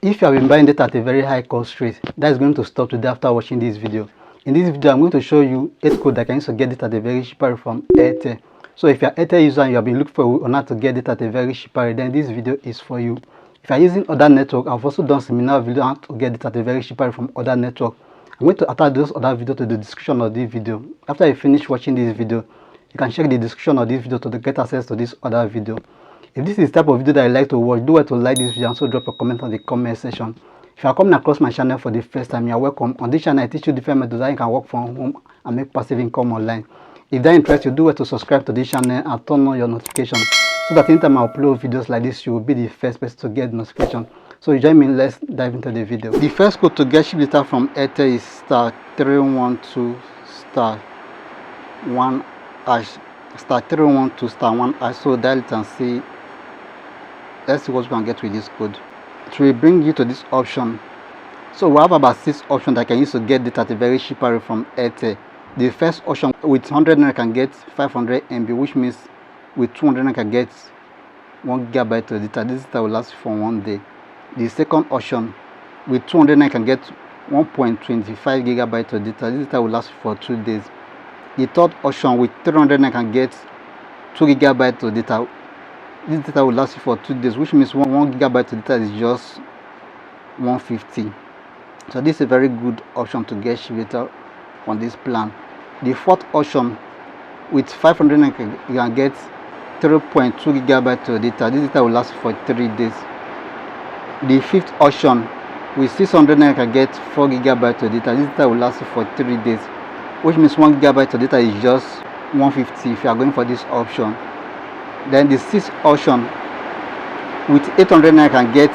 If you have been buying data at a very high cost rate, that is going to stop today after watching this video. In this video, I'm going to show you 8 code that can use to get data at a very cheap rate from Airtel. So if you're an Airtel user and you have been looking for on how to get data at a very cheap rate, then this video is for you. If you're using other network, I've also done similar video on how to get data at a very cheap rate from other network. I'm going to attach those other videos to the description of this video. After you finish watching this video, you can check the description of this video to get access to this other video. If this is the type of video that you like to watch, do well to like this video and also drop a comment on the comment section. If you are coming across my channel for the first time, you are welcome. On this channel, I teach you different methods that you can work from home and make passive income online. If that interests you, do well to subscribe to this channel and turn on your notifications so that anytime I upload videos like this, you will be the first person to get notification. So join me, let's dive into the video. The first code to get cheap data from Airtel is *312*1# *312*1#. So dial it and see. Let's see what we can get with this code. It will bring you to this option. So we have about 6 options that I can use to get data at a very cheap rate from Airtel. The first option, with 100 naira can get 500 MB, which means with 200 naira can get 1 GB of data. This data will last for 1 day. The second option, with 200 naira can get 1.25 GB of data. This data will last for 2 days. The third option, with 300 naira can get 2 GB of data. This data will last for 2 days, which means 1 GB of data is just 150. So this is a very good option to get cheap data on this plan. The fourth option, with 500 you can get 3.2 GB of data. This data will last for 3 days. The fifth option, with 600 you can get 4 GB of data. This data will last for 3 days, which means 1 GB of data is just 150 if you are going for this option. Then the sixth option, with 800 naira can get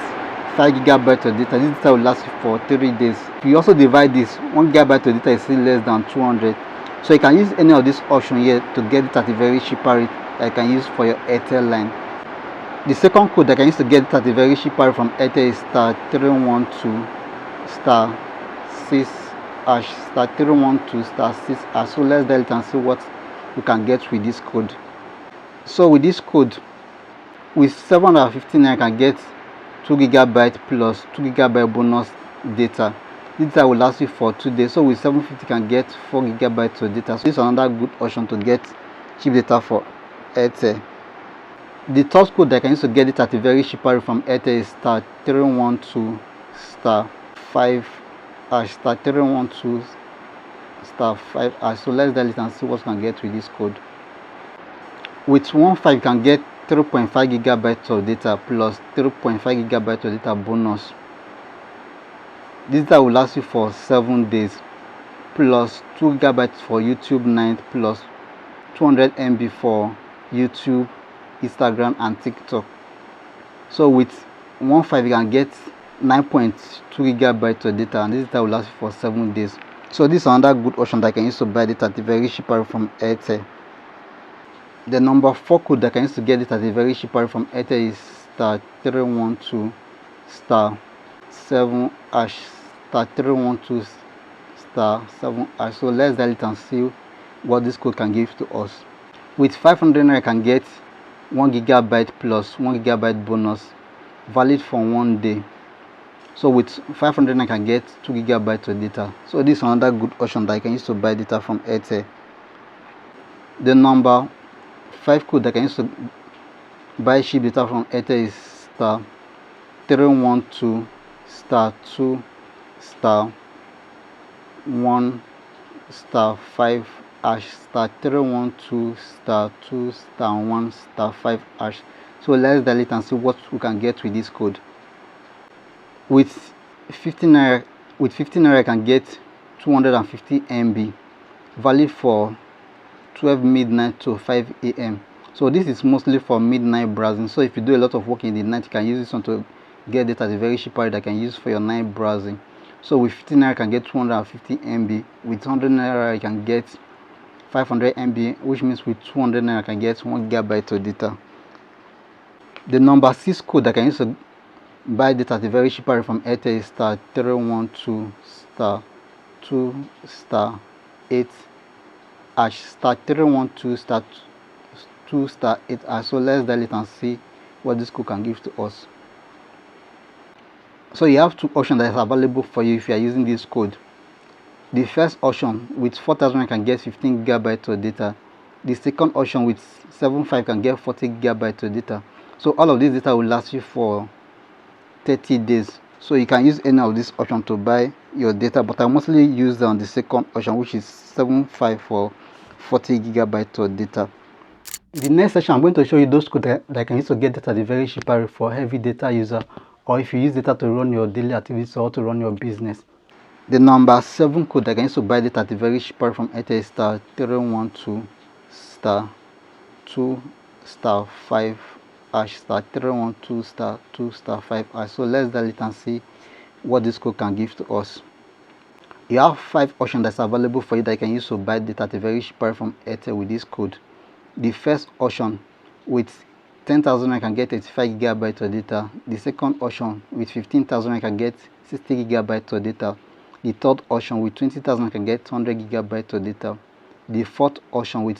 5 GB of data. This data will last for 3 days. If you also divide this, 1 GB of data is still less than 200. So you can use any of this option here to get it at a very cheap rate that you can use for your Airtel line. The second code that I can use to get it at a very cheap rate from Airtel is *312*6#, *312*6#. So let's dial it and see what you can get with this code. So with this code, with 750 naira can get 2 GB plus 2 GB bonus data. This data will last you for 2 days. So with 750 can get 4 GB of data. So this is another good option to get cheap data for Airtel. The third code that I can use to get it at a very cheap rate from Airtel is *312*5#, *312*5#. So let's dial it and see what we can get with this code. With 15 you can get 3.5 GB of data plus 3.5 GB of data bonus. This data will last you for 7 days, plus 2 GB for YouTube Night, plus 200 MB for YouTube, Instagram and TikTok. So with 15 you can get 9.2 GB of data, and this data will last you for 7 days. So this is another good option that I can use to buy data at a very cheap rate from Airtel. The number 4 code that I can use to get it at a very cheap rate from Airtel is *312*7#, *312*7#. So let's dial it and see what this code can give to us. With 500 naira I can get 1 GB plus 1 GB bonus, valid for 1 day. So with 500 I can get 2 GB of data. So this is another good option that I can use to buy data from Airtel. The number 5 code that I can use to buy cheap data from Airtel is *312*2*1#, *312*2*1#. So let's dial it and see what we can get with this code. With 15 naira I can get 250 MB, valid for 12 midnight to 5 AM. So this is mostly for midnight browsing. So if you do a lot of work in the night, you can use this one to get data at a very cheap rate that you can use for your night browsing. So with 15 naira you can get 250 MB. With 100 naira you can get 500 MB, which means with 200 naira you can get 1 GB of data. The number 6 code that I can use to buy data at a very cheap rate from Airtel is *312*2*8#, *312*2*8#. So let's dial it and see what this code can give to us. So you have two options that is available for you if you are using this code. The first option, with 4,000 you can get 15 gigabytes of data. The second option, with 7,500 can get 40 gigabytes of data. So all of this data will last you for 30 days. So you can use any of this option to buy your data, but I mostly use on the second option, which is 7,500 for 40 gigabytes of data. In the next session, I'm going to show you those codes that I can use to get data at a very cheap price for heavy data user, or if you use data to run your daily activities or to run your business. The number 7 code that I can use to buy data at a very cheap price from Airtel is *312 *2 *5 *312 *2 *5 So let's dial it and see what this code can give to us. You have 5 options that's available for you that you can use to buy data at a very cheap price from Airtel with this code. The first option, with 10,000 I can get 85 gigabytes of data. The second option, with 15,000 I can get 60 gigabytes of data. The third option, with 20,000 I can get 100 gigabytes of data. The fourth option, with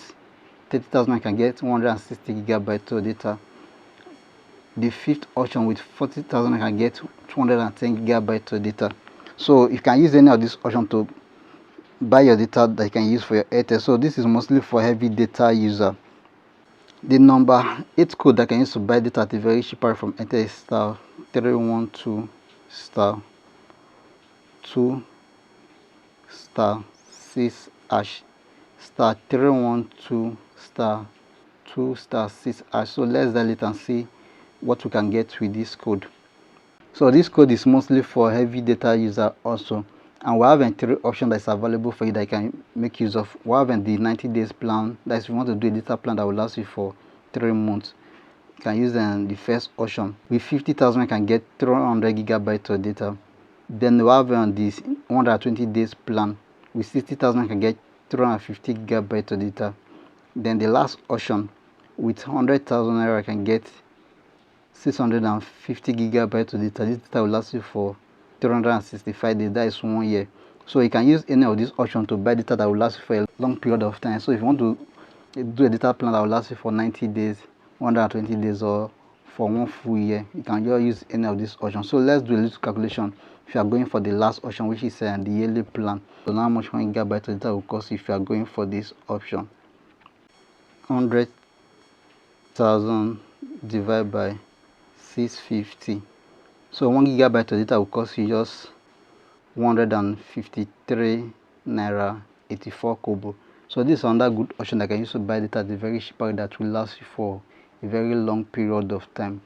30,000 I can get 160 gigabytes of data. The fifth option, with 40,000 I can get 210 gigabytes of data. So you can use any of these options to buy your data that you can use for your Airtel. So this is mostly for heavy data user. The number 8 code that I can use to buy data at a very cheap price from Airtel is *312 *2 *6 *312 *2 *6 So let's dial it and see what we can get with this code. So this code is mostly for heavy data user also, and we have 3 options that's available for you that you can make use of. We have the 90 days plan, that is if you want to do a data plan that will last you for 3 months. You can use the first option. With 50,000 you can get 300 gigabytes of data. Then we have this 120 days plan. With 60,000 you can get 350 gigabytes of data. Then the last option, with 100,000 naira I can get 650 gigabytes of data. This data will last you for 365 days, that is 1 year. So you can use any of these options to buy data that will last you for a long period of time. So if you want to do a data plan that will last you for 90 days, 120 days, or for 1 full year, you can just use any of these options. So let's do a little calculation. If you are going for the last option, which is the yearly plan, so how much 1 gigabyte of data will cost if you are going for this option? 100,000 divided by 650. So 1 gigabyte of data will cost you just 153 naira 84 kobo. So this is another good option that can use to buy data at a very cheap price that will last you for a very long period of time.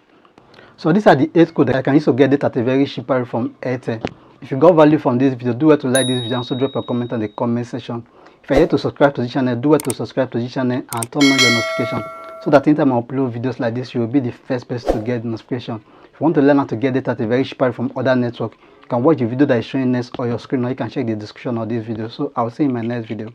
So these are the 8 codes that I can use to get data at a very cheap price from Airtel. If you got value from this video, do well to like this video and also drop a comment on the comment section. If you are yet to subscribe to this channel, do well to subscribe to this channel and turn on your notification, so that anytime I upload videos like this, you will be the first person to get the notification. If you want to learn how to get data at a very cheap price from other networks, you can watch the video that is showing next on your screen, or you can check the description of this video. So I'll see you in my next video.